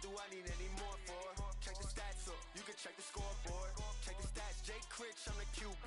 do I need any more for? Check the stats up, you can check the scoreboard. Check the stats, Jay Critch, I'm the QB.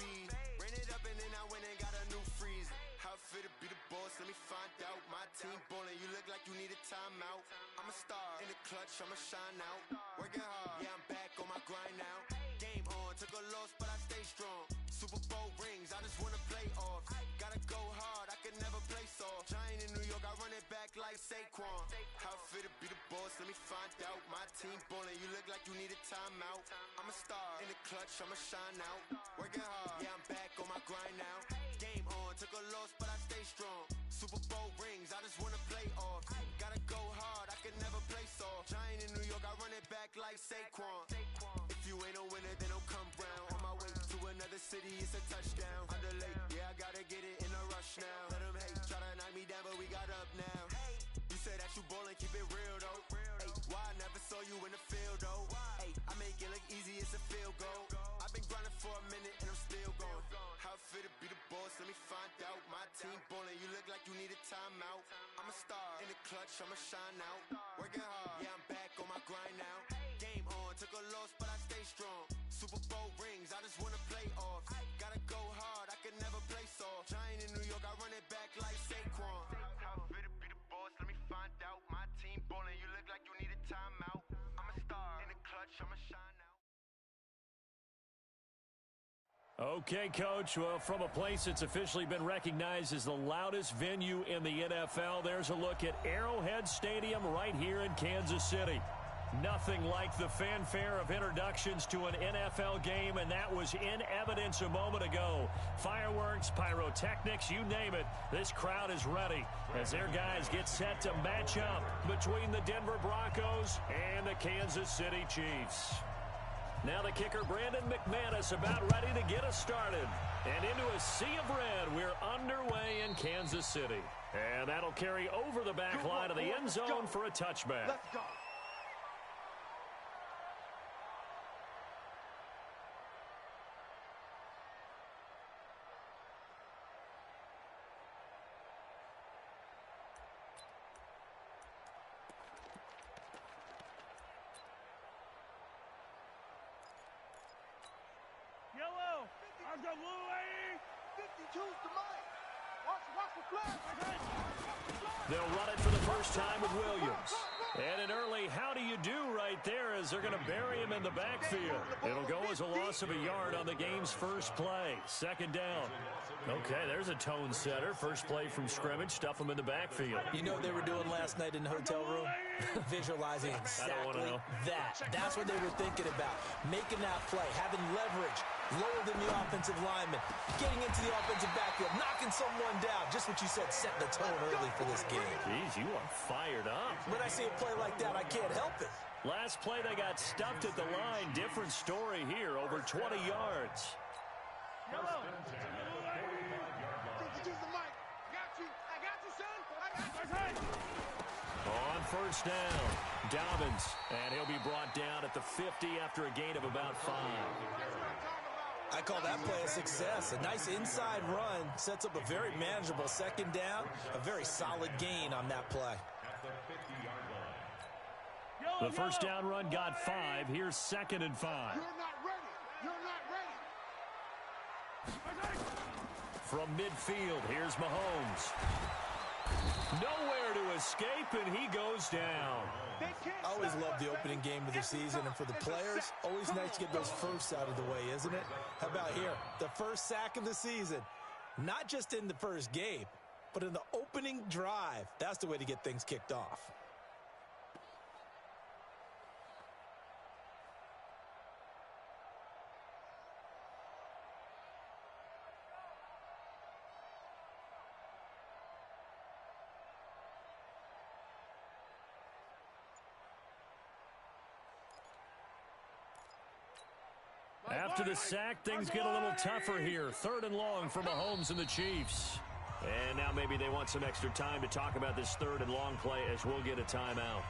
Ran it up and then I went and got a new freeze. How it fit to be the boss, let me find out. My team ballin', you look like you need a timeout. I'm a star, in the clutch, I'ma shine out. Working hard, yeah, I'm back on my grind now. Game on, took a loss, but I stay strong. Super Bowl rings, I just wanna play off. Gotta go hard, I can never play soft. Giant in New York, I run it back like Saquon. How it fit to be the boss, let me find out. My team ballin', you look like you need a timeout. I'm a star, in the clutch, I'ma shine out. Working hard, yeah, I'm back on my grind now. Game on, took a loss, but I stay strong. Super Bowl rings, I just wanna play off. Gotta go hard, I can never play soft. Giant in New York, I run it back like Saquon. If you ain't a winner, then don't come round. On my way to another city, it's a touchdown. Underlay, yeah, I gotta get it in a rush now. Let them hate, try to knock me down, but we got up now. You say that you ballin', keep it real though. Hey, why I never saw you in the field though? Hey, I make it look easy, it's a field goal. I've been grinding for a minute and I'm still going. How it fit to be the boss, let me find out. My team ballin', you look like you need a timeout. I'm a star, in the clutch, I'ma shine out. Working hard, yeah, I'm back on my grind now. Game on, took a loss, but I stay strong. Super Bowl rings, I just wanna play off. Gotta go hard, I can never play soft. Giant in New York, I run it back like Saquon. How it fit to be the boss, let me find out. My team ballin', you look like you need a timeout. I'm a star, in the clutch, I'ma shine out. Okay, Coach. Well, from a place that's officially been recognized as the loudest venue in the NFL, there's a look at Arrowhead Stadium right here in Kansas City. Nothing like the fanfare of introductions to an NFL game, and that was in evidence a moment ago. Fireworks, pyrotechnics, you name it. This crowd is ready as their guys get set to match up between the Denver Broncos and the Kansas City Chiefs. Now the kicker, Brandon McManus, about ready to get us started. And into a sea of red, we're underway in Kansas City. And that'll carry over the back line of the end zone for a touchback. Let's go. Yellow, I've got blue lady. 52's the mic. Watch the flag. They'll run it for the first time with Williams. And an early how do you do right there as they're going to bury him in the backfield. It'll go as a loss of a yard on the game's first play. Second down. Okay, there's a tone setter. First play from scrimmage. Stuff them in the backfield. You know what they were doing last night in the hotel room? Visualizing exactly that. That's what they were thinking about. Making that play, having leverage, lower than the offensive lineman, getting into the offensive backfield, knocking someone down. Just what you said, set the tone early for this game. Jeez, you are fired up. When I see a play like that, I can't help it. Last play, they got stuffed at the line. Different story here, over 20 yards. Yellow. 52's the mic. I got you, son. I got you. On first down, Dobbins, and he'll be brought down at the 50 after a gain of about 5. I call that play a success. A nice inside run sets up a very manageable second down, a very solid gain on that play. The first down run got 5. Here's 2nd and 5. You're not ready. You're not ready. From midfield, here's Mahomes. Nowhere to escape, and he goes down. I always love the opening game of the season, and for the players, always nice to get those firsts out of the way, isn't it? How about here? The first sack of the season. Not just in the first game, but in the opening drive. That's the way to get things kicked off. After the sack, things get a little tougher here. 3rd and long for Mahomes and the Chiefs. And now maybe they want some extra time to talk about this 3rd and long play as we'll get a timeout.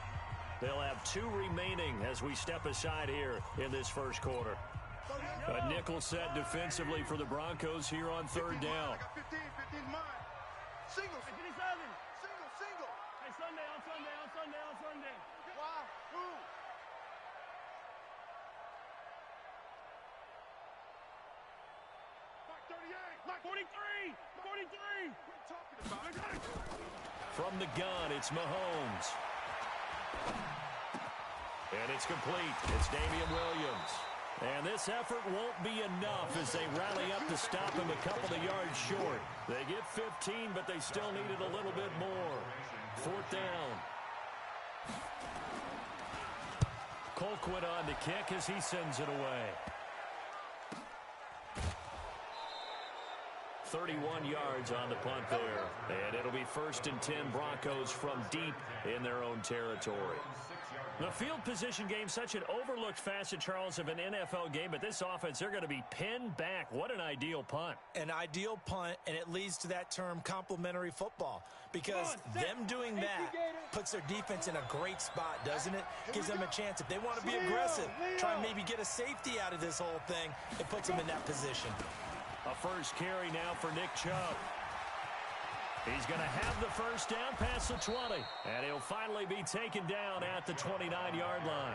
They'll have 2 remaining as we step aside here in this first quarter. A nickel set defensively for the Broncos here on 3rd down. 15 mine. Single. Single. Hey, Sunday. Why? Who? 43! 43! From the gun, it's Mahomes. And it's complete. It's Damian Williams. And this effort won't be enough as they rally up to stop him a couple of yards short. They get 15, but they still needed a little bit more. Fourth down. Colquitt on to kick as he sends it away. 31 yards on the punt there. And it'll be 1st and 10 Broncos from deep in their own territory. The field position game, such an overlooked facet, Charles, of an NFL game, but this offense, they're going to be pinned back. What an ideal punt. An ideal punt, and it leads to that term complementary football, because them doing that puts their defense in a great spot, doesn't it? Gives them a chance. If they want to be aggressive, try and maybe get a safety out of this whole thing, it puts them in that position. A first carry now for Nick Chubb. He's going to have the first down past the 20, and he'll finally be taken down at the 29-yard line.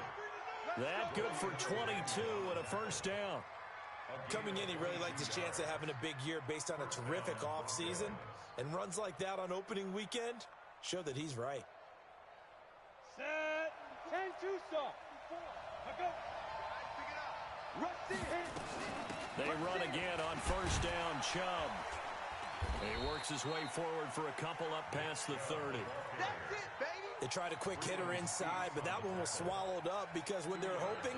That good for 22 and a first down. Coming in, he really liked his chance of having a big year based on a terrific offseason, and runs like that on opening weekend show that he's right. Set. 10-2 soft. Go. Pick it up. They run again on first down. Chubb. He works his way forward for a couple up past the 30. That's it, baby. They tried a quick hitter inside, but that one was swallowed up because what they're hoping,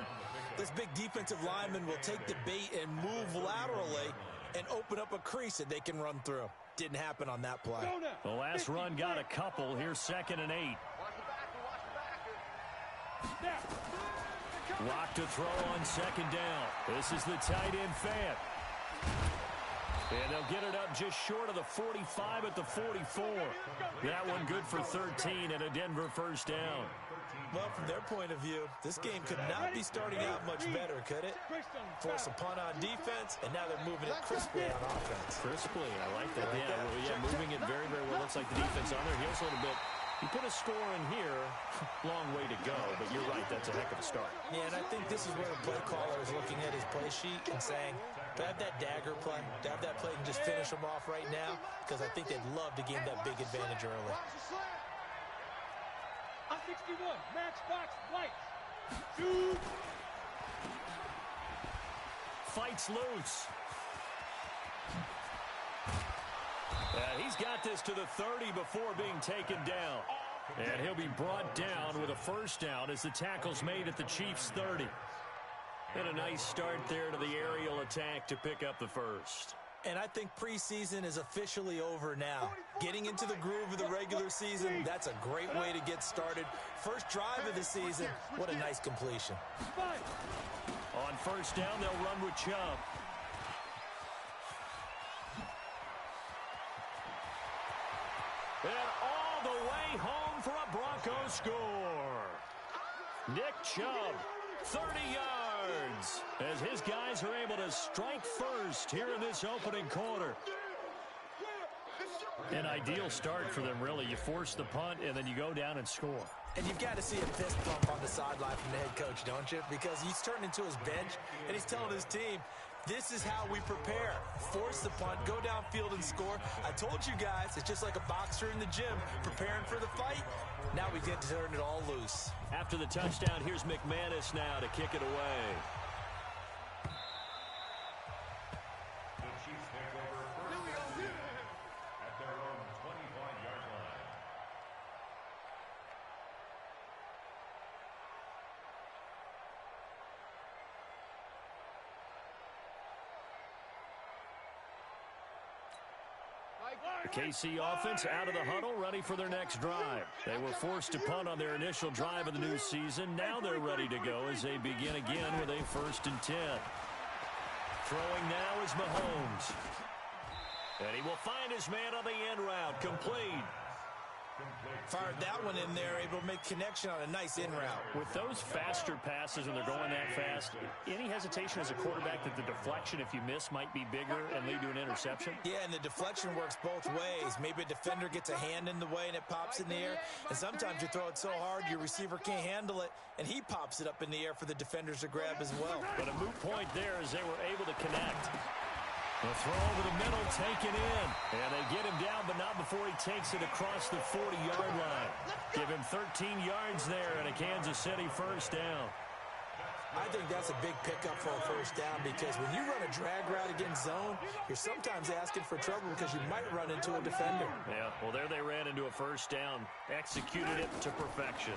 this big defensive lineman will take the bait and move laterally and open up a crease that they can run through. Didn't happen on that play. The last run got a couple. Here's 2nd and 8. Lock to throw on 2nd down. This is the tight end Fant. And they'll get it up just short of the 45 at the 44. That one good for 13 and a Denver first down. Well, from their point of view, this game could not be starting out much better, could it? Force a punt on defense, and now they're moving it crisply on offense. Crisply, I like that. Yeah, moving it very, very well. Looks like the defense on their heels a little bit. You put a score in here, long way to go, but you're right, that's a heck of a start. Yeah, and I think this is where the play caller is looking at his play sheet and saying, do I have that dagger play? Do I have that play and just finish them off right now? Because I think they'd love to gain that big advantage early. On 61, Max Fox, White. Shoot. Fights loose. He's got this to the 30 before being taken down. And he'll be brought down with a first down as the tackle's made at the Chiefs' 30. And a nice start there to the aerial attack to pick up the first. And I think preseason is officially over now. Getting into the groove of the regular season, that's a great way to get started. First drive of the season, what a nice completion. On first down, they'll run with Chubb. And all the way home for a Broncos score. Nick Chubb, 30 yards, as his guys are able to strike first here in this opening quarter. An ideal start for them, really. You force the punt, and then you go down and score. And you've got to see a fist bump on the sideline from the head coach, don't you? Because he's turned into his bench, and he's telling his team, this is how we prepare. Force the punt, go downfield and score. I told you guys, it's just like a boxer in the gym preparing for the fight. Now we get to turn it all loose. After the touchdown, here's McManus now to kick it away. The Chiefs take over first at their own 25-yard line. The KC offense out of the huddle, ready for their next drive. They were forced to punt on their initial drive of the new season. Now they're ready to go as they begin again with a 1st and 10. Throwing now is Mahomes. And he will find his man on the end route. Complete. Fired that one in there, able to make connection on a nice in route. With those faster passes and they're going that fast, any hesitation as a quarterback that the deflection, if you miss, might be bigger and lead to an interception? Yeah, and the deflection works both ways. Maybe a defender gets a hand in the way and it pops in the air. And sometimes you throw it so hard your receiver can't handle it, and he pops it up in the air for the defenders to grab as well. But a moot point there as they were able to connect. The throw over the middle, taken in. And they get him down, but not before he takes it across the 40-yard line. Give him 13 yards there and a Kansas City first down. I think that's a big pickup for a first down because when you run a drag route against zone, you're sometimes asking for trouble because you might run into a defender. Yeah, well, there they ran into a first down. Executed it to perfection.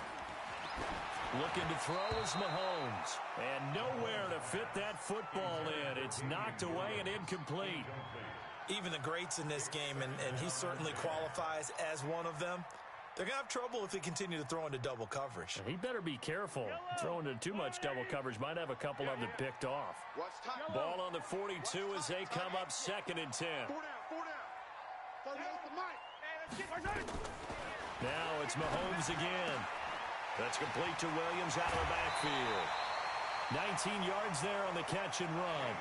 Looking to throw is Mahomes. And nowhere to fit that football in. It's knocked away and incomplete. Even the greats in this game, and he certainly qualifies as one of them, they're going to have trouble if they continue to throw into double coverage. He better be careful. Throwing into too much double coverage might have a couple of them picked off. Ball on the 42 as they come up 2nd and 10. Now it's Mahomes again. That's complete to Williams out of the backfield. 19 yards there on the catch and run.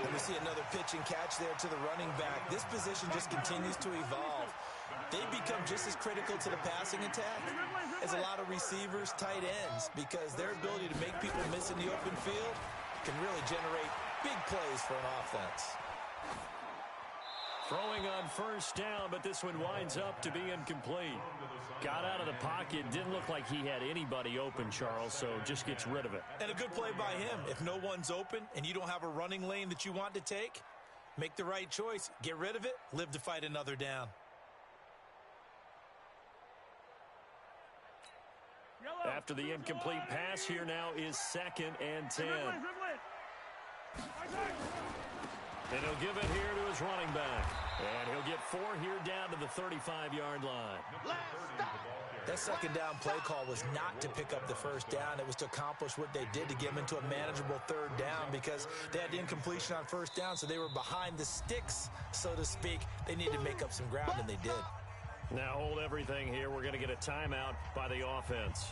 And we see another pitch and catch there to the running back. This position just continues to evolve. They become just as critical to the passing attack as a lot of receivers, tight ends, because their ability to make people miss in the open field can really generate big plays for an offense. Throwing on first down, but this one winds up to be incomplete. Got out of the pocket. Didn't look like he had anybody open, Charles, so just gets rid of it. And a good play by him. If no one's open and you don't have a running lane that you want to take, make the right choice. Get rid of it. Live to fight another down. After the incomplete pass, here now is 2nd and 10. And he'll give it here to his running back. And he'll get 4 here down to the 35-yard line. That second down play call was not to pick up the first down. It was to accomplish what they did to get them into a manageable 3rd down because they had the incompletion on first down, so they were behind the sticks, so to speak. They needed to make up some ground, and they did. Now hold everything here. We're going to get a timeout by the offense.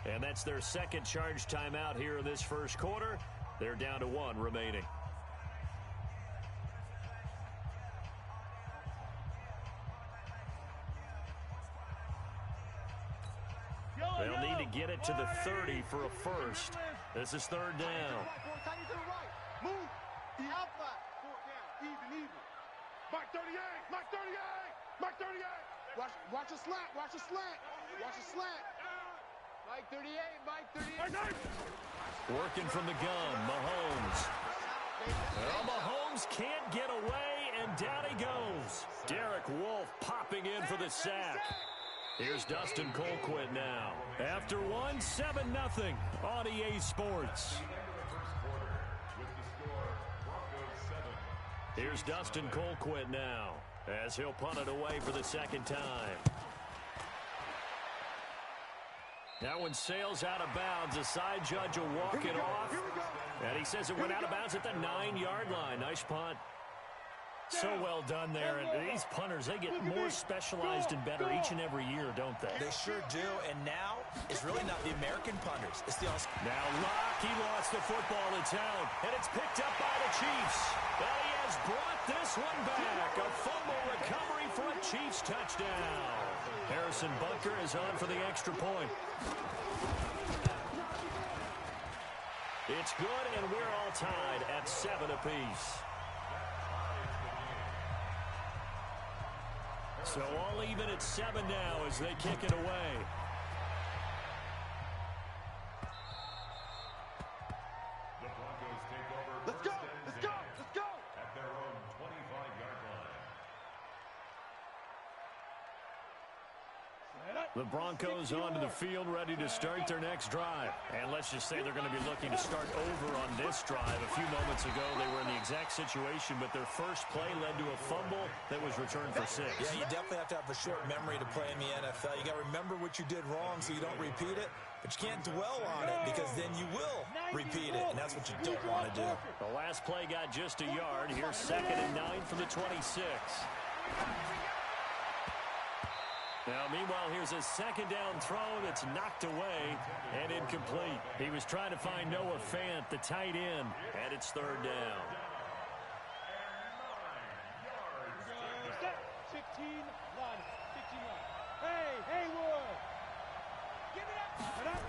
And that's their second charge timeout here in this first quarter. They're down to 1 remaining. They'll need to get it to the 30 for a first. This is 3rd down. Move. Alpha. 4th down. Even. Mark 38. Mark 38. Mark 38. Watch a slant. Watch a slant. Watch a slant. Mike 38. Mike 38. Working from the gun. Mahomes. Well, Mahomes can't get away, and down he goes. Derek Wolfe popping in for the sack. Here's Dustin Colquitt now. After 1, 7-0 on EA Sports. Here's Dustin Colquitt now as he'll punt it away for the 2nd time. That one sails out of bounds. The side judge will walk it off. And he says it went out of bounds at the 9-yard line. Nice punt. So well done there. And these punters, they get more specialized and better each and every year, don't they? They sure do. And now it's really not the American punters. It's the Now Locke, he lost the football to town. And it's picked up by the Chiefs. And he has brought this one back. A fumble recovery for a Chiefs touchdown. Harrison Bunker is on for the extra point. It's good, and we're all tied at 7 apiece. So all even at 7 now as they kick it away. The Broncos take over. Let's go. Let's go. Let's go. At their own 25-yard line. The Broncos onto the field, ready to start their next drive. And let's just say they're going to be looking to start over on this drive. A few moments ago, they were in the exact situation, but their first play led to a fumble that was returned for 6. Yeah, you definitely have to have a short memory to play in the NFL. You got to remember what you did wrong so you don't repeat it, but you can't dwell on it because then you will repeat it, and that's what you don't want to do. The last play got just a yard. Here's 2nd and 9 from the 26. Now, meanwhile, here's a 2nd down throw that's knocked away and incomplete. He was trying to find Noah Fant, the tight end, and it's 3rd down. 16 line. Hey, Haywood. Give it up.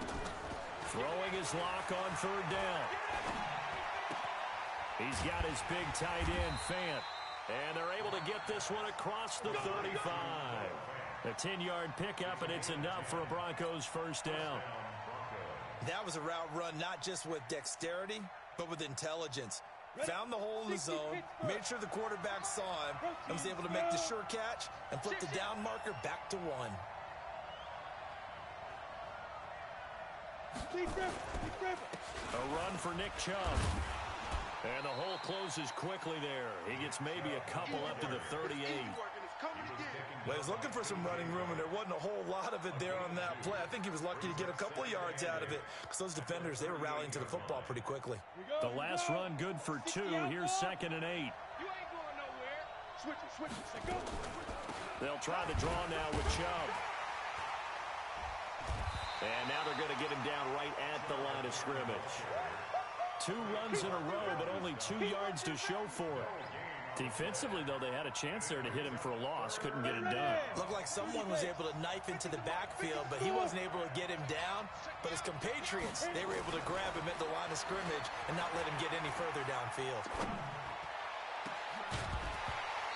Throwing his lock on 3rd down. He's got his big tight end, Fant. And they're able to get this one across the 35. A 10-yard pickup, and it's enough for a Broncos first down. That was a route run not just with dexterity, but with intelligence. Found the hole in the zone, made sure the quarterback saw him, and was able to make the sure catch and flip the down marker back to 1. A run for Nick Chubb. And the hole closes quickly there. He gets maybe a couple up to the 38. Well, he was looking for some running room, and there wasn't a whole lot of it there on that play. I think he was lucky to get a couple of yards out of it because those defenders, they were rallying to the football pretty quickly. The last run good for 2. Here's 2nd and 8. You ain't going nowhere. Switch it. Say go. They'll try the draw now with Chubb. And now they're going to get him down right at the line of scrimmage. 2 runs in a row, but only 2 yards to show for it. Defensively, though, they had a chance there to hit him for a loss. Couldn't get it done. Looked like someone was able to knife into the backfield, but he wasn't able to get him down. But his compatriots, they were able to grab him at the line of scrimmage and not let him get any further downfield.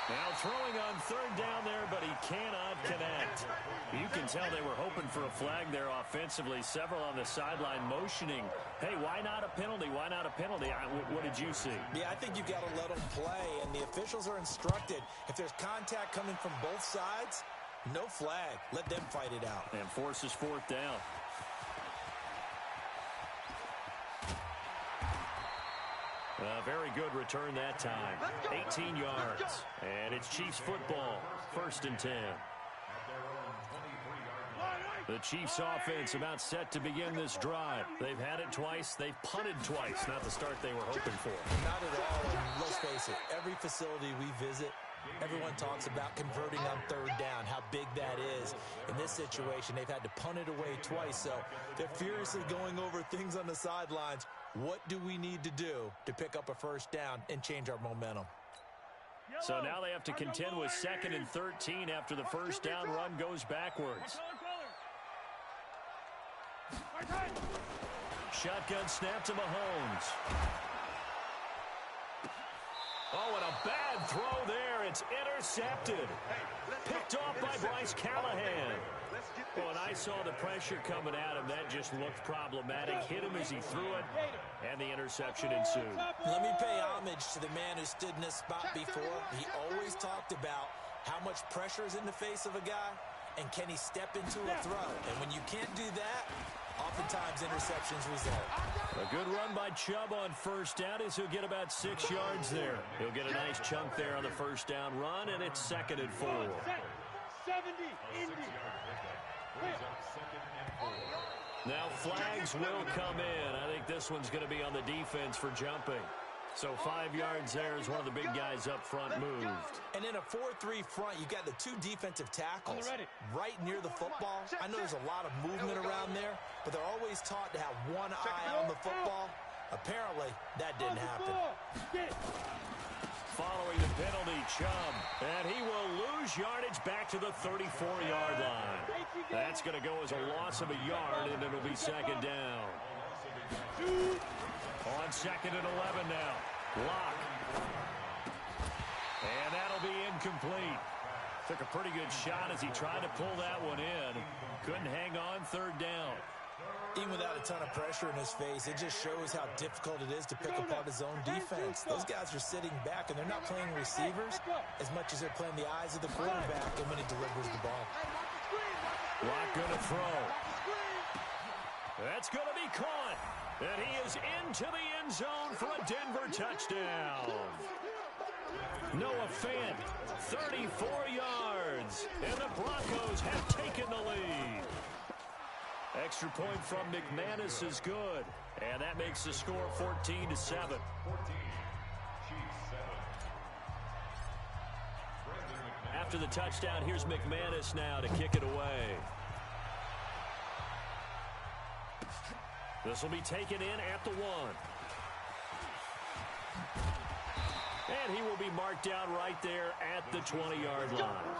Now throwing on 3rd down there, but he cannot connect. You can tell they were hoping for a flag there offensively. Several on the sideline motioning, hey, why not a penalty? Why not a penalty? What did you see? Yeah, I think you've got to let them play, and the officials are instructed. If there's contact coming from both sides, no flag. Let them fight it out. And forces 4th down. Very good return that time. 18 yards. And it's Chiefs football. 1st and 10. The Chiefs offense about set to begin this drive. They've had it twice. They've punted twice. Not the start they were hoping for. Not at all. And let's face it, every facility we visit, everyone talks about converting on 3rd down, how big that is. In this situation, they've had to punt it away twice, so they're furiously going over things on the sidelines. What do we need to do to pick up a first down and change our momentum? So now they have to contend with 2nd and 13 after the first down run goes backwards. Shotgun snap to Mahomes. Oh, and a bad throw there. It's intercepted. Picked off by Bryce Callahan. Well, and I saw the pressure coming at him. That just looked problematic. Hit him as he threw it, and the interception ensued. Let me pay homage to the man who stood in this spot before. He always talked about how much pressure is in the face of a guy, and can he step into a throw. And when you can't do that, oftentimes interceptions result. A good run by Chubb on first down as he'll get about 6 yards there. He'll get a nice chunk there on the first down run, and it's 2nd and 4. 70, Indy. Now flags will come in. I think this one's going to be on the defense for jumping. So 5 yards there as one of the big guys up front moved. And in a 4-3 front, you've got the 2 defensive tackles right near the football. I know there's a lot of movement around there, but they're always taught to have one eye on the football. Apparently, that didn't happen. Following the penalty, Chubb. And he will lose yardage back to the 34-yard line. That's going to go as a loss of a yard, and it'll be 2nd down. On 2nd and 11 now. Lock. And that'll be incomplete. Took a pretty good shot as he tried to pull that one in. Couldn't hang on 3rd down. Even without a ton of pressure in his face, it just shows how difficult it is to pick apart his own defense. Those guys are sitting back, and they're not playing receivers as much as they're playing the eyes of the quarterback and when he delivers the ball. Lock going to throw. That's going to be caught. And he is into the end zone for a Denver touchdown. Noah Fant, 34 yards. And the Broncos have taken the lead. Extra point from McManus is good. And that makes the score 14-7. After the touchdown, here's McManus now to kick it away. This will be taken in at the 1. And he will be marked down right there at the 20-yard line.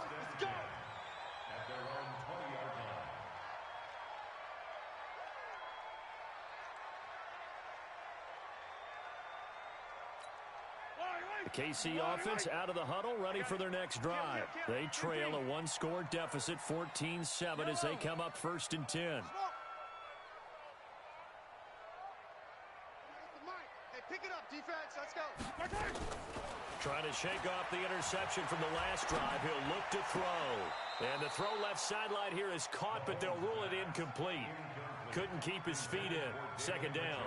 The KC offense out of the huddle, ready for their next drive. They trail a one-score deficit, 14-7, as they come up 1st and 10. Hey, pick it up, defense. Let's go. Trying to shake off the interception from the last drive. He'll look to throw. And the throw left sideline here is caught, but they'll rule it incomplete. Couldn't keep his feet in. 2nd down.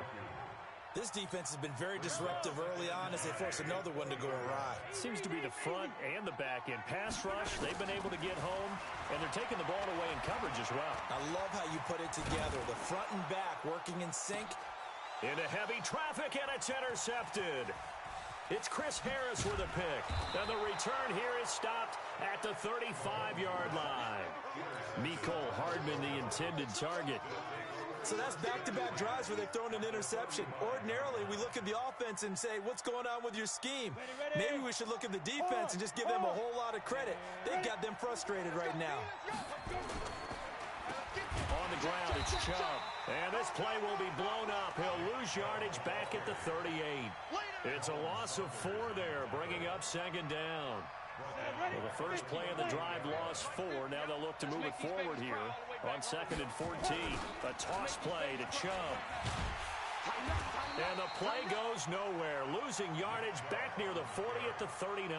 This defense has been very disruptive early on as they force another one to go awry. Seems to be the front and the back end. Pass rush, they've been able to get home, and they're taking the ball away in coverage as well. I love how you put it together. The front and back working in sync. Into heavy traffic, and it's intercepted. It's Chris Harris with a pick. And the return here is stopped at the 35-yard line. Mecole Hardman, the intended target. So that's back-to-back drives where they've thrown an interception. Ordinarily, we look at the offense and say, what's going on with your scheme? Maybe we should look at the defense and just give them a whole lot of credit. They've got them frustrated right now. On the ground, it's Chubb. And this play will be blown up. He'll lose yardage back at the 38. It's a loss of 4 there, bringing up 2nd down. Well, the first play of the drive lost 4. Now they'll look to move it forward here on 2nd and 14. A toss play to Chubb. And the play goes nowhere. Losing yardage back near the 40 at the 39.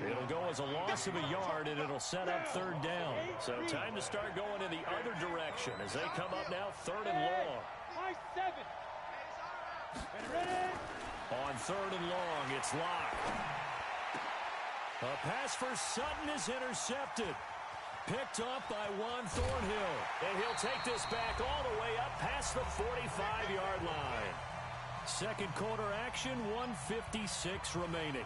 It'll go as a loss of a yard, and it'll set up 3rd down. So time to start going in the other direction as they come up now 3rd and long. On 3rd and long, it's Locke. A pass for Sutton is intercepted. Picked off by Juan Thornhill. And he'll take this back all the way up past the 45-yard line. 2nd quarter action, 1:56 remaining.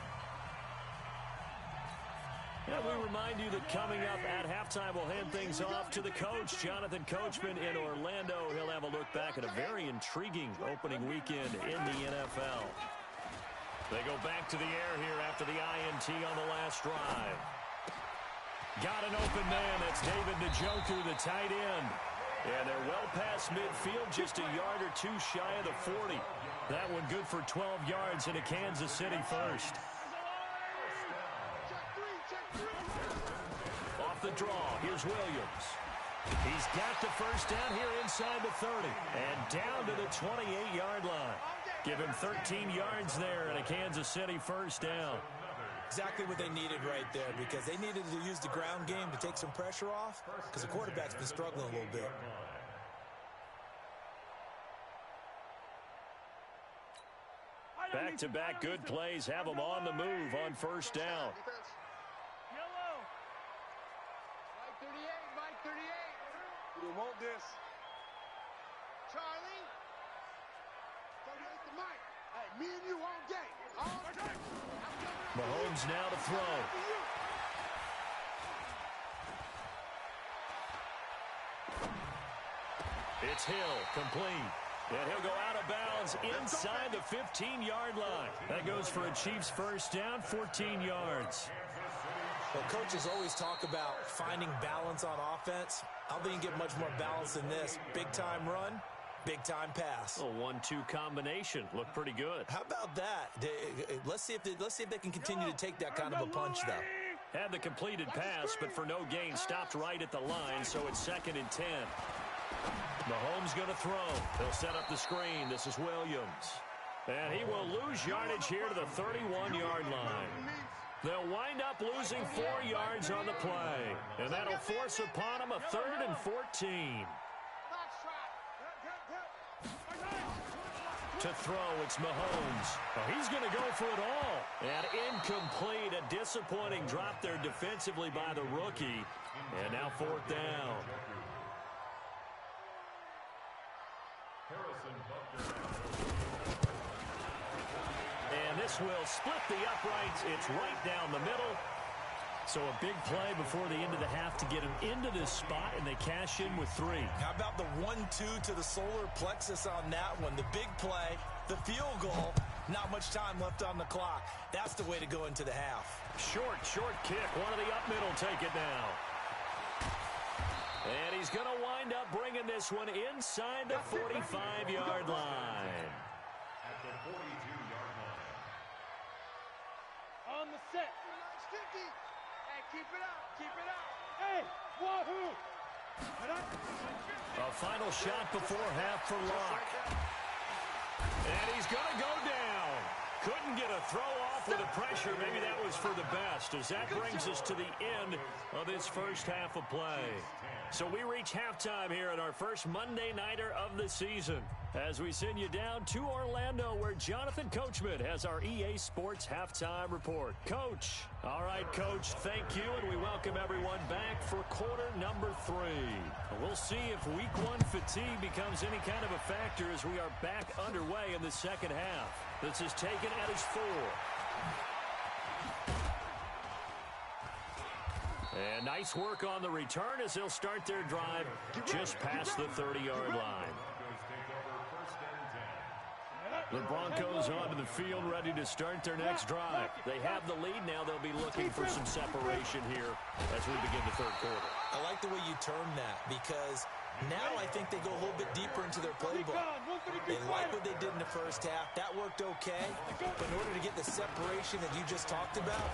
And we remind you that coming up at halftime, we'll hand things off to the coach, Jonathan Coachman in Orlando. He'll have a look back at a very intriguing opening weekend in the NFL. They go back to the air here after the INT on the last drive. Got an open man. That's David Njoku, the tight end. And they're well past midfield, just a yard or 2 shy of the 40. That one good for 12 yards into Kansas City first. Off the draw, here's Williams. He's got the first down here inside the 30. And down to the 28-yard line. Give him 13 yards there and a Kansas City first down. Exactly what they needed right there, because they needed to use the ground game to take some pressure off, because the quarterback's been struggling a little bit. Back-to-back good plays have them on the move on first down. Yellow. Mike 38, Mike 38. You don't want this. Charlie. 38 to Mike. Hey, me and you all day. Mahomes now to throw. It's Hill, complete. And he'll go out of bounds inside the 15-yard line. That goes for a Chiefs first down, 14 yards. Well, coaches always talk about finding balance on offense. I don't think you can get much more balance than this. Big-time run, big-time pass. A 1-2 combination. Looked pretty good. How about that? Let's see if they can continue to take that kind of a punch, though. Had the completed pass, but for no gain, stopped right at the line, so it's 2nd and 10. Mahomes going to throw. He'll set up the screen. This is Williams. And he will lose yardage here to the 31-yard line. They'll wind up losing 4 yards on the play. And that'll force upon him a 3rd and 14. To throw, it's Mahomes. Oh, he's going to go for it all. And incomplete. A disappointing drop there defensively by the rookie. And now 4th down. And this will split the uprights. It's right down the middle. So a big play before the end of the half to get him into this spot, and they cash in with 3. How about the 1-2 to the solar plexus on that one? The big play, the field goal, not much time left on the clock. That's the way to go into the half. Short kick. One of the up middle take it now. And he's going to wind up bringing this one inside the 45-yard line. At the 42-yard line. set. Hey, keep it up. Keep it up. Hey, wahoo. A final shot before half for Locke. And he's going to go down. Couldn't get a throw off with the pressure. Maybe that was for the best, as that brings us to the end of this first half of play. So we reach halftime here in our first Monday Nighter of the season, as we send you down to Orlando, where Jonathan Coachman has our EA Sports Halftime Report. Coach. All right, Coach, thank you, and we welcome everyone back for quarter number 3. We'll see if week 1 fatigue becomes any kind of a factor as we are back underway in the second half. This is taken at his 4. And nice work on the return as they'll start their drive just past the 30-yard line. The Broncos onto the field, ready to start their next drive. They have the lead now. They'll be looking for some separation here as we begin the third quarter. I like the way you termed that, because now I think they go a little bit deeper into their playbook. They like what they did in the first half. That worked okay. But in order to get the separation that you just talked about,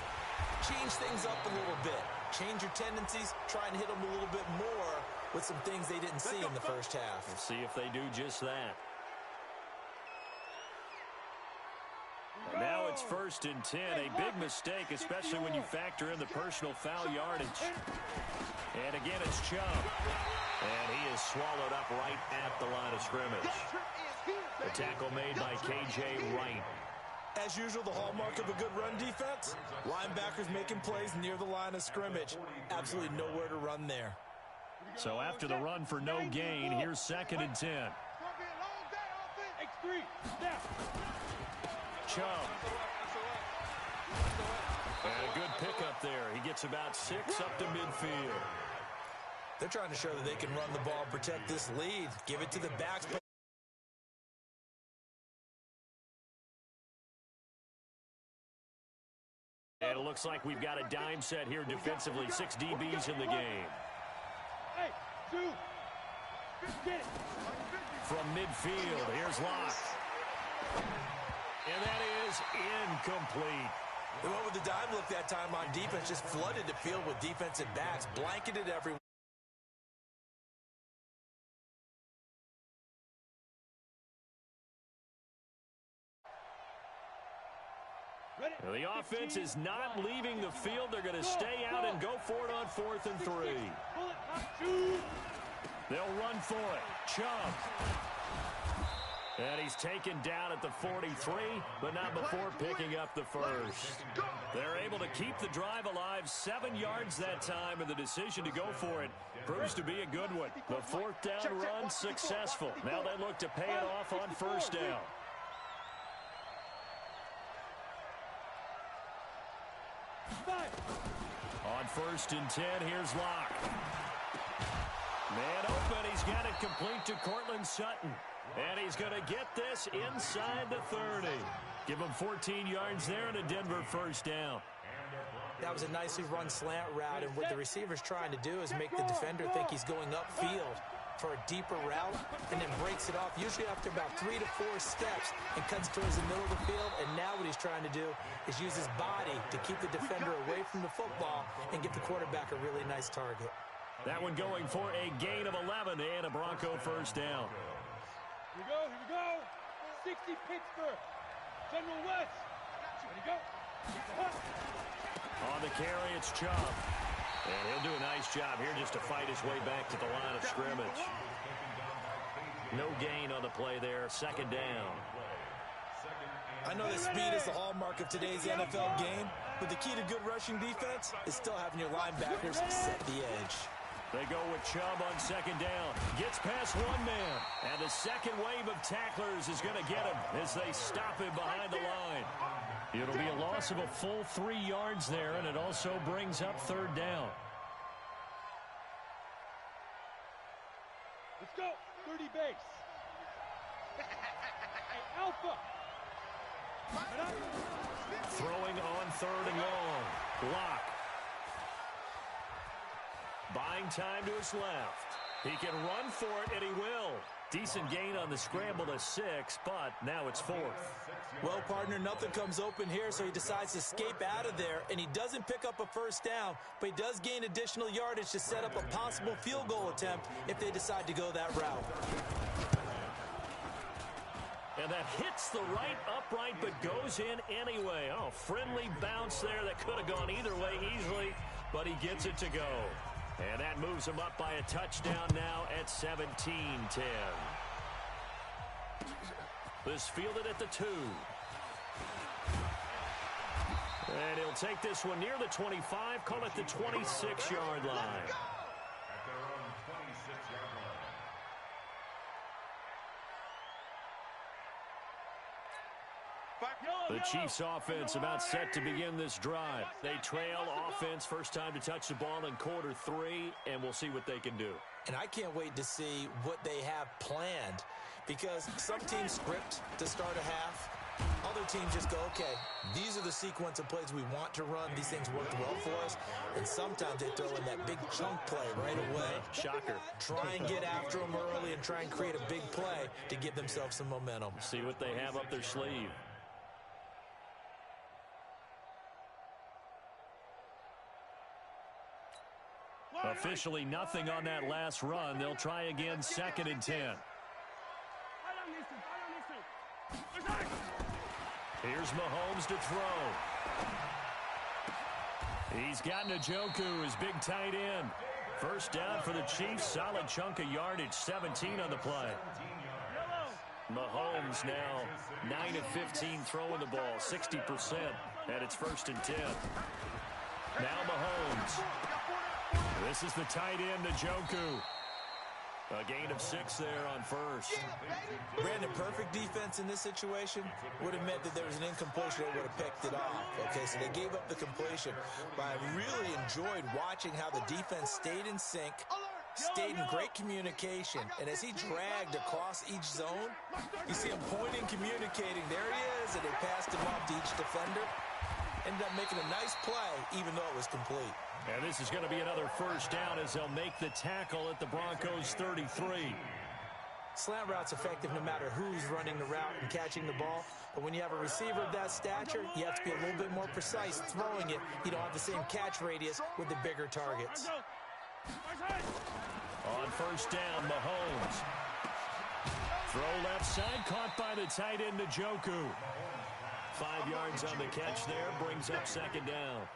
change things up a little bit. Change your tendencies. Try and hit them a little bit more with some things they didn't see in the first half. We'll see if they do just that. And now it's 1st and 10. A big mistake, especially when you factor in the personal foul yardage. And again, it's Chubb. And he is swallowed up right at the line of scrimmage. The tackle made by K.J. Wright. As usual, the hallmark of a good run defense, linebackers making plays near the line of scrimmage. Absolutely nowhere to run there. So after the run for no gain, here's 2nd and 10. Chubb. And a good pickup there. He gets about 6 up to midfield. They're trying to show that they can run the ball, protect this lead, give it to the backs. And it looks like we've got a dime set here defensively. 6 DBs in the game. From midfield, here's Locke. And that is incomplete. They went with the dime look that time on defense, just flooded the field with defensive backs, blanketed everyone. The offense is not leaving the field. They're going to stay out and go for it on 4th and 3. They'll run for it. Chubb. And he's taken down at the 43, but not before picking up the first. They're able to keep the drive alive, 7 yards that time, and the decision to go for it proves to be a good one. The 4th down run successful. Now they look to pay it off on 1st down. On 1st and 10, here's Locke. Man open, he's got it complete to Cortland Sutton. And he's going to get this inside the 30. Give him 14 yards there and a Denver 1st down. That was a nicely run slant route, and what the receiver's trying to do is make the defender think he's going upfield for a deeper route, and then breaks it off, usually after about 3 to 4 steps, and cuts towards the middle of the field. And now what he's trying to do is use his body to keep the defender away from the football and get the quarterback a really nice target. That one going for a gain of 11 and a Bronco 1st down. Here we go. 60 Pittsburgh. General West. Ready to go. On the carry, it's Chubb. And he'll do a nice job here just to fight his way back to the line of scrimmage. No gain on the play there. 2nd down. I know that speed is the hallmark of today's NFL game, but the key to good rushing defense is still having your linebackers set the edge. They go with Chubb on 2nd down. Gets past one man. And the second wave of tacklers is going to get him as they stop him behind the line. It'll be a loss of a full 3 yards there, and it also brings up 3rd down. Let's go. 30 base. Hey, Alpha. Throwing on 3rd and long. Locke. Buying time to his left. He can run for it, and he will. Decent gain on the scramble to 6, but now it's 4th. Well, partner, nothing comes open here, so he decides to escape out of there, and he doesn't pick up a first down, but he does gain additional yardage to set up a possible field goal attempt if they decide to go that route. And that hits the right upright but goes in anyway. Oh, friendly bounce there that could have gone either way easily, but he gets it to go. And that moves him up by a touchdown now at 17-10. This fielded at the 2. And he'll take this one near the 25, call it the 26-yard line. At their own 26-yard line. The Chiefs offense about set to begin this drive. They trail offense, first time to touch the ball in quarter 3, and we'll see what they can do. And I can't wait to see what they have planned, because some teams script to start a half. Other teams just go, okay, these are the sequence of plays we want to run. These things worked well for us. And sometimes they throw in that big chunk play right away. Shocker. Try and get after them early and try and create a big play to give themselves some momentum. See what they have up their sleeve. Officially nothing on that last run. They'll try again, 2nd and 10. Here's Mahomes to throw. He's got Njoku, his big tight end. First down for the Chiefs. Solid chunk of yardage, 17 on the play. Mahomes now 9 of 15 throwing the ball, 60%, and it's 1st and 10. Now Mahomes. This is the tight end, Njoku. A gain of 6 there on first. Brandon, perfect defense in this situation would have meant that there was an incompletion. They would have picked it off. Okay, so they gave up the completion. But I really enjoyed watching how the defense stayed in sync, stayed in great communication. And as he dragged across each zone, you see him pointing, communicating. There he is, and they passed him off to each defender. Ended up making a nice play, even though it was complete. And this is going to be another first down as they'll make the tackle at the Broncos' 33. Slant route's effective no matter who's running the route and catching the ball. But when you have a receiver of that stature, you have to be a little bit more precise throwing it. You don't have the same catch radius with the bigger targets. On first down, Mahomes. Throw left side, caught by the tight end, Njoku. 5 yards on the catch there, brings up 2nd down.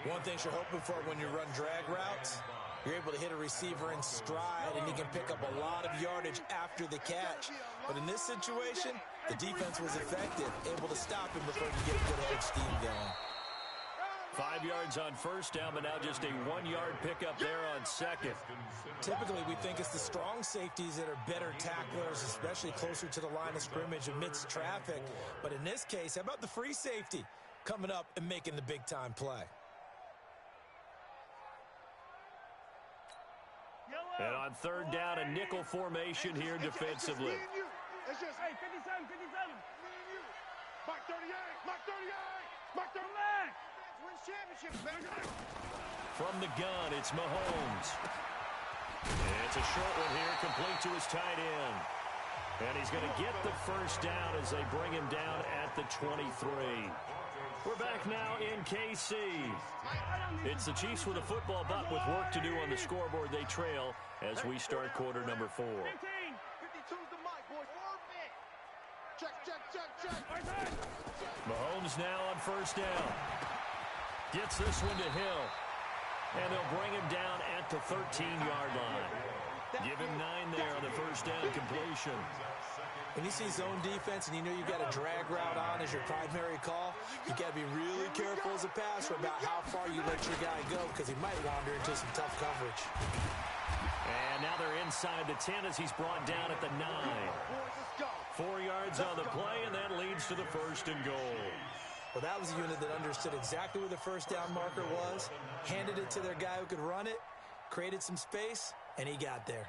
One thing you're hoping for when you run drag routes, you're able to hit a receiver in stride, and he can pick up a lot of yardage after the catch. But in this situation, the defense was effective, able to stop him before he could get a good head of steam going. 5 yards on first down, but now just a 1-yard pickup there on 2nd. Typically, we think it's the strong safeties that are better tacklers, especially closer to the line of scrimmage amidst traffic. But in this case, how about the free safety coming up and making the big-time play? And on 3rd down, a nickel formation here defensively. It's just, hey, 57, 57. Mark 38, Mark 38, Mark 38. Wins championships, baby. From the gun, it's Mahomes. It's a short one here, complete to his tight end. And he's going to get the first down as they bring him down at the 23. We're back now in KC. It's the Chiefs with a football, but with work to do on the scoreboard. They trail as we start quarter number 4. 52's the mic, boys. Check, check, check, check. Mahomes now on first down. Gets this one to Hill. And they'll bring him down at the 13-yard line. Give him 9 there on the first down completion. When you see zone defense and you know you've got a drag route on as your primary call, you got to be really careful as a passer about how far you let your guy go, because he might wander into some tough coverage. And now they're inside the 10 as he's brought down at the 9. 4 yards on the play, and that leads to the 1st and goal. Well, that was a unit that understood exactly where the first down marker was, handed it to their guy who could run it, created some space, and he got there.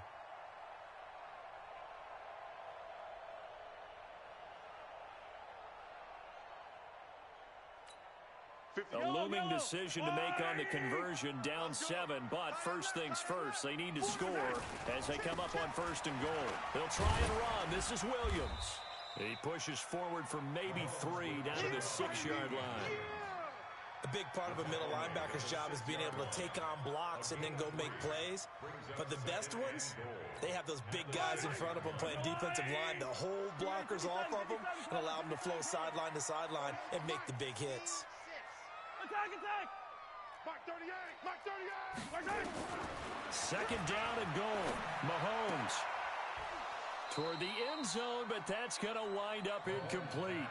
A looming decision to make on the conversion, down 7, but first things first, they need to score as they come up on 1st and goal. They'll try and run. This is Williams. He pushes forward for maybe 3 down to the 6-yard line. A big part of a middle linebacker's job is being able to take on blocks and then go make plays. But the best ones, they have those big guys in front of them playing defensive line to hold blockers off of them and allow them to flow sideline to sideline and make the big hits. Attack! Mark 38! Mark 38! 2nd down and goal. Mahomes toward the end zone, but that's going to wind up incomplete.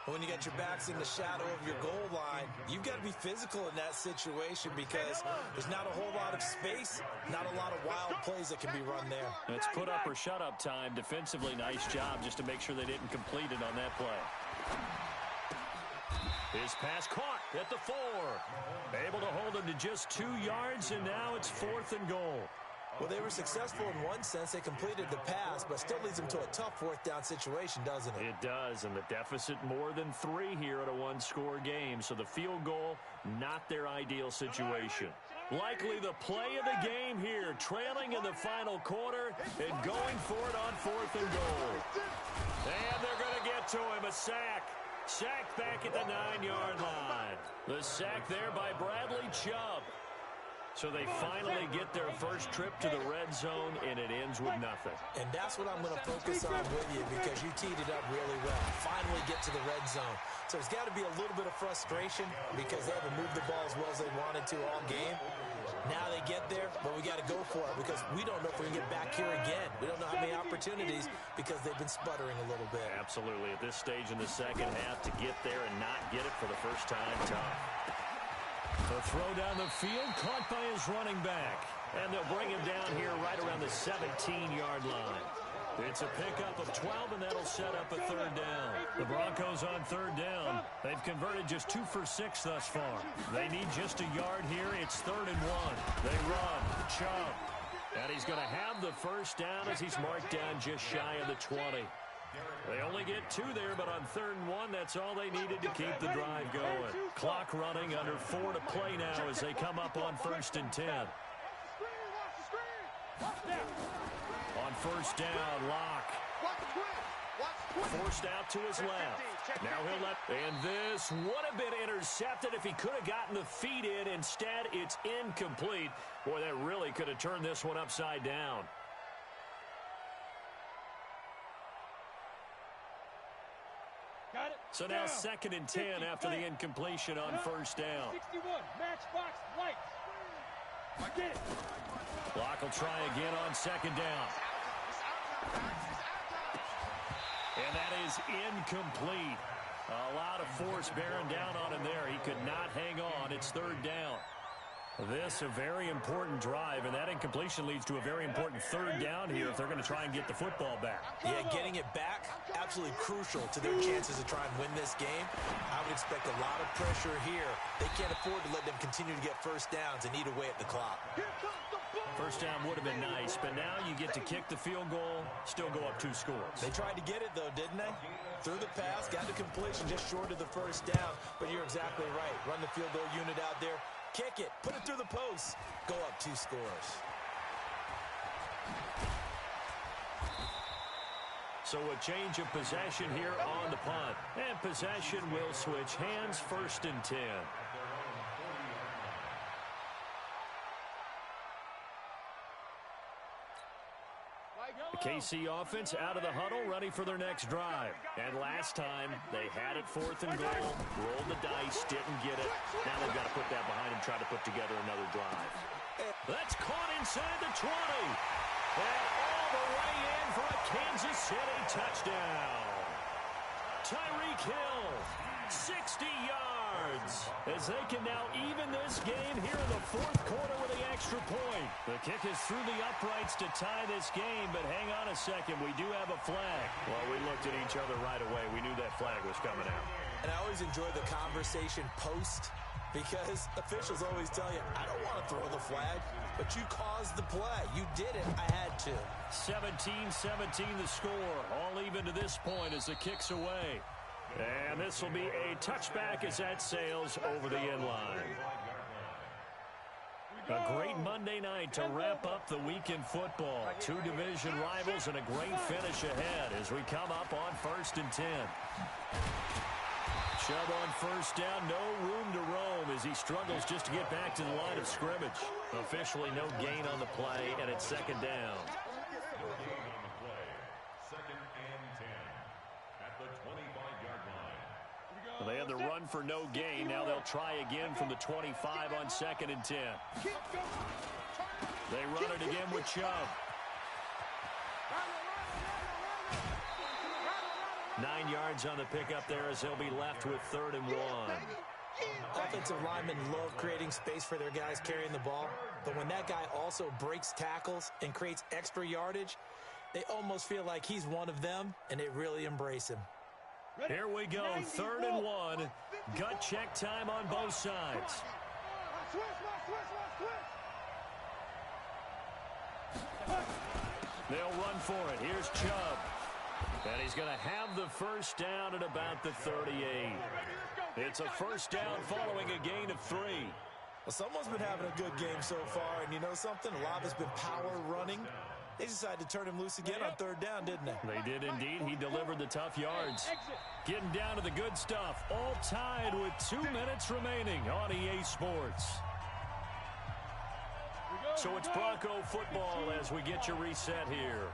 When you got your backs in the shadow of your goal line, you've got to be physical in that situation because there's not a whole lot of space, not a lot of wild plays that can be run there. It's put up or shut up time. Defensively, nice job just to make sure they didn't complete it on that play. His pass caught at the 4. Able to hold him to just 2 yards, and now it's 4th and goal. Well, they were successful in one sense. They completed the pass, but still leads them to a tough 4th down situation, doesn't it? It does, and the deficit more than 3 here at a 1-score game. So the field goal, not their ideal situation. Likely the play of the game here, trailing in the final quarter and going for it on 4th and goal. And they're going to get to him, a sack. Sacked back at the 9-yard line. The sack there by Bradley Chubb. So they finally get their first trip to the red zone, and it ends with nothing. And that's what I'm going to focus on with you because you teed it up really well. Finally get to the red zone. So there's got to be a little bit of frustration because they haven't moved the ball as well as they wanted to all game. Now they get there, but we got to go for it because we don't know if we can get back here again. We don't know how many opportunities because they've been sputtering a little bit. Absolutely. At this stage in the second half, to get there and not get it for the first time, tough. The throw down the field, caught by his running back. And they'll bring him down here right around the 17-yard line. It's a pickup of 12, and that'll set up a 3rd down. The Broncos on 3rd down. They've converted just 2 for 6 thus far. They need just a yard here. It's 3rd and 1. They run. Chubb. And he's going to have the first down as he's marked down just shy of the 20. They only get 2 there, but on 3rd and 1, that's all they needed to keep the drive going. Clock running, under 4 to play now as they come up on 1st and 10. On 1st down, Locke. Forced out to his left. Now he'll let, and this would have been intercepted if he could have gotten the feet in. Instead, it's incomplete. Boy, that really could have turned this one upside down. So now 2nd and 10 after the incompletion on 1st down. 61, matchbox lights. Locke will try again on 2nd down. And that is incomplete. A lot of force bearing down on him there. He could not hang on. It's 3rd down. This a very important drive, and that incompletion leads to a very important 3rd down here if they're going to try and get the football back. Yeah, getting it back, absolutely crucial to their chances to try and win this game. I would expect a lot of pressure here. They can't afford to let them continue to get first downs and eat away at the clock. First down would have been nice, but now you get to kick the field goal, still go up 2 scores. They tried to get it, though, didn't they? Threw the pass, got the completion just short of the first down, but you're exactly right. Run the field goal unit out there. Kick it, put it through the post, go up 2 scores. So a change of possession here on the punt. And possession will switch hands, 1st and 10. The KC offense out of the huddle, ready for their next drive. And last time, they had it 4th and goal, rolled the dice, didn't get it. Now they've got to put that behind them, try to put together another drive. That's caught inside the 20. And all the way in for a Kansas City touchdown. Tyreek Hill, 60 yards, as they can now even this game here in the 4th quarter with the extra point. The kick is through the uprights to tie this game, but hang on a second, we do have a flag. Well, we looked at each other right away. We knew that flag was coming out. And I always enjoy the conversation post because officials always tell you, I don't want to throw the flag, but you caused the play. You did it. I had to. 17-17 the score. All even to this point as the kick's away. And this will be a touchback as that sails over the end line. A great Monday night to wrap up the week in football. Two division rivals and a great finish ahead as we come up on 1st and 10. Chubb on first down, no room to roam as he struggles just to get back to the line of scrimmage. Officially no gain on the play, and it's 2nd down. No gain on the play. 2nd and 10 at the 25-yard line. They had the run for no gain. Now they'll try again from the 25 on 2nd and 10. They run it again with Chubb. 9 yards on the pickup there as they'll be left with 3rd and 1. Offensive linemen love creating space for their guys carrying the ball, but when that guy also breaks tackles and creates extra yardage, they almost feel like he's one of them, and they really embrace him. Here we go, 3rd and 1. Gut check time on both sides. They'll run for it. Here's Chubb. And he's going to have the first down at about the 38. It's a first down following a gain of 3. Well, someone's been having a good game so far, and you know something? A lot has been power running. They decided to turn him loose again on 3rd down, didn't they? They did indeed. He delivered the tough yards. Getting down to the good stuff. All tied with 2 minutes remaining on EA Sports. So it's Bronco football as we get you reset here.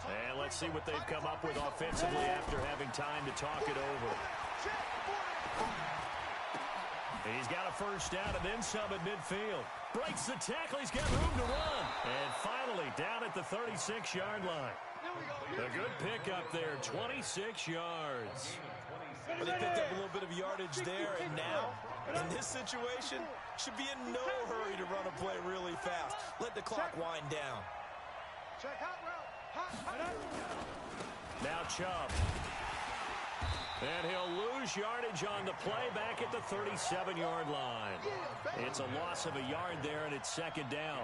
And let's see what they've come up with offensively after having time to talk it over. He's got a first down and then some at midfield. Breaks the tackle. He's got room to run. And finally down at the 36-yard line. A good pickup there, 26 yards. Well, they picked up a little bit of yardage there, and now, in this situation, should be in no hurry to run a play really fast. Let the clock wind down. Now Chubb. And he'll lose yardage on the play back at the 37-yard line. It's a loss of a yard there, and it's 2nd down.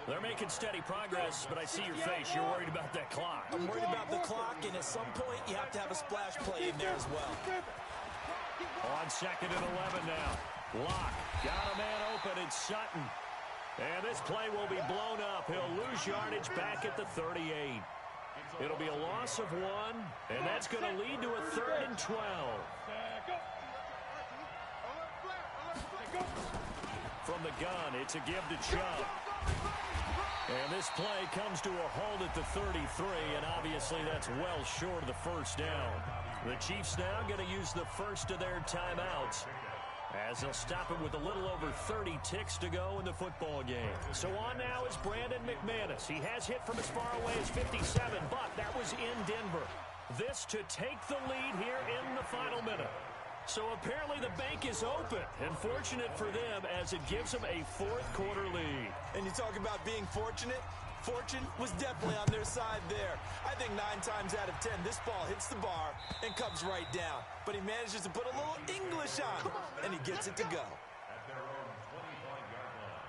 They're making steady progress, but I see your face. You're worried about that clock. I'm worried about the clock, and at some point, you have to have a splash play in there as well. On 2nd and 11 now. Lock. Got a man open. It's Sutton. And this play will be blown up. He'll lose yardage back at the 38. It'll be a loss of 1, and that's going to lead to a 3rd and 12. From the gun, it's a give to Chubb. And this play comes to a halt at the 33, and obviously that's well short of the first down. The Chiefs now going to use the first of their timeouts, as they'll stop it with a little over 30 ticks to go in the football game. So on now is Brandon McManus. He has hit from as far away as 57, but that was in Denver. This to take the lead here in the final minute. So apparently the bank is open, and fortunate for them as it gives them a 4th quarter lead. And you talk about being fortunate. Fortune was definitely on their side there. I think 9 times out of 10, this ball hits the bar and comes right down. But he manages to put a little English on it, and he gets it to go. At their own 25-yard line.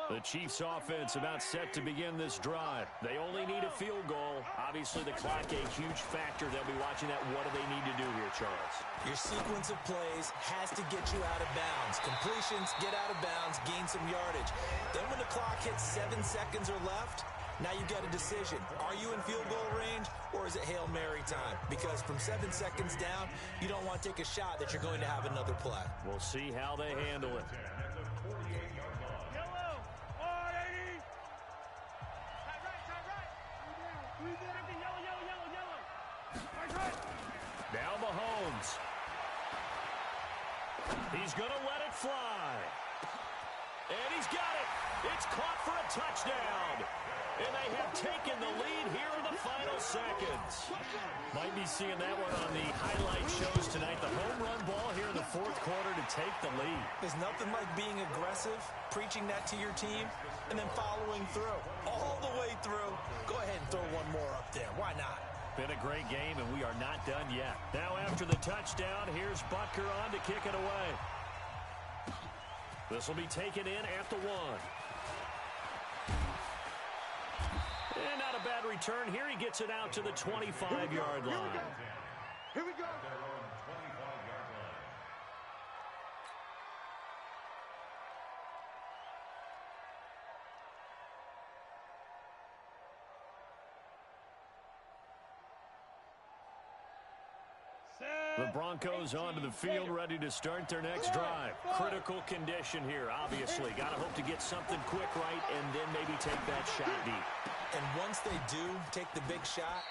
The Chiefs offense about set to begin this drive. They only need a field goal. Obviously the clock a huge factor. They'll be watching that. What do they need to do here, Charles? Your sequence of plays has to get you out of bounds. Completions, get out of bounds, gain some yardage. Then when the clock hits 7 seconds or left, now you've got a decision. Are you in field goal range, or is it Hail Mary time? Because from 7 seconds down, you don't want to take a shot that you're going to have another play. We'll see how they handle it. Now Mahomes. He's going to let it fly. And he's got it. It's caught for a touchdown. And they have taken the lead here in the final seconds. Might be seeing that one on the highlight shows tonight. The home run ball here in the 4th quarter to take the lead. There's nothing like being aggressive, preaching that to your team, and then following through. All the way through. Go ahead and throw one more up there. Why not? Been a great game, and we are not done yet. Now after the touchdown, here's Butker on to kick it away. This will be taken in at the 1. And not a a bad return here. He gets it out to the 25-yard line. Here we go. At their own 25-yard line. The Broncos onto the field, ready to start their next drive. Critical condition here, obviously. Got to hope to get something quick right and then maybe take that shot deep. And once they do take the big shot,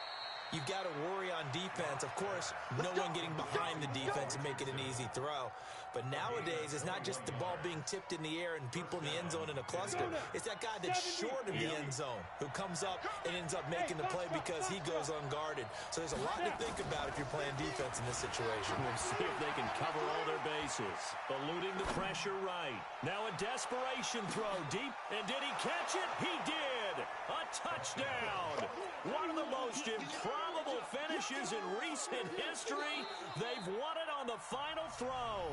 you've got to worry on defense. Of course, no one getting behind the defense and make it an easy throw. But nowadays, it's not just the ball being tipped in the air and people in the end zone in a cluster. It's that guy that's short of the end zone who comes up and ends up making the play because he goes unguarded. So there's a lot to think about if you're playing defense in this situation. We'll see if they can cover all their bases. Eluding the pressure right. Now a desperation throw deep. And did he catch it? He did! A touchdown! One of the most improbable finishes in recent history. They've won it on the final throw.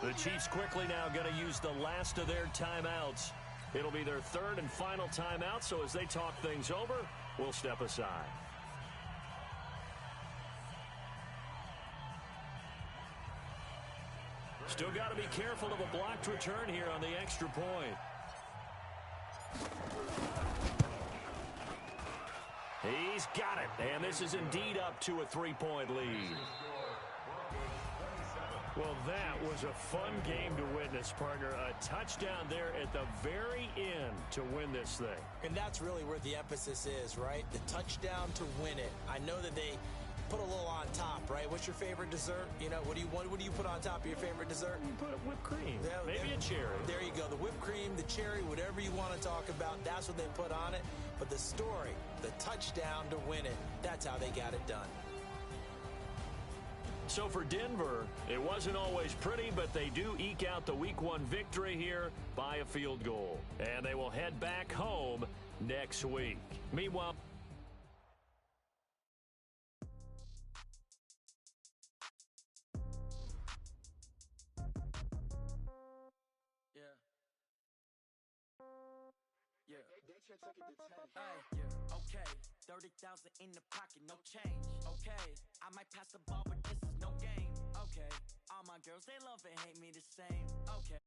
The Chiefs quickly now going to use the last of their timeouts. It'll be their third and final timeout, so as they talk things over, we'll step aside. Still got to be careful of a blocked return here on the extra point. He's got it, and this is indeed up to a 3-point lead. Well, that was a fun game to witness, partner. A touchdown there at the very end to win this thing. And that's really where the emphasis is, right? The touchdown to win it. I know that they put a little on top, right? What's your favorite dessert? You know, what do you put on top of your favorite dessert? You put whipped cream. Maybe a cherry. There you go. The whipped cream, the cherry, whatever you want to talk about, that's what they put on it. But the story, the touchdown to win it, that's how they got it done. So for Denver, it wasn't always pretty, but they do eke out the Week 1 victory here by a field goal. And they will head back home next week. Meanwhile, Okay, 30,000 in the pocket, no change. Okay, I might pass the ball, but this is no game. Okay, all my girls, they love and hate me the same. Okay.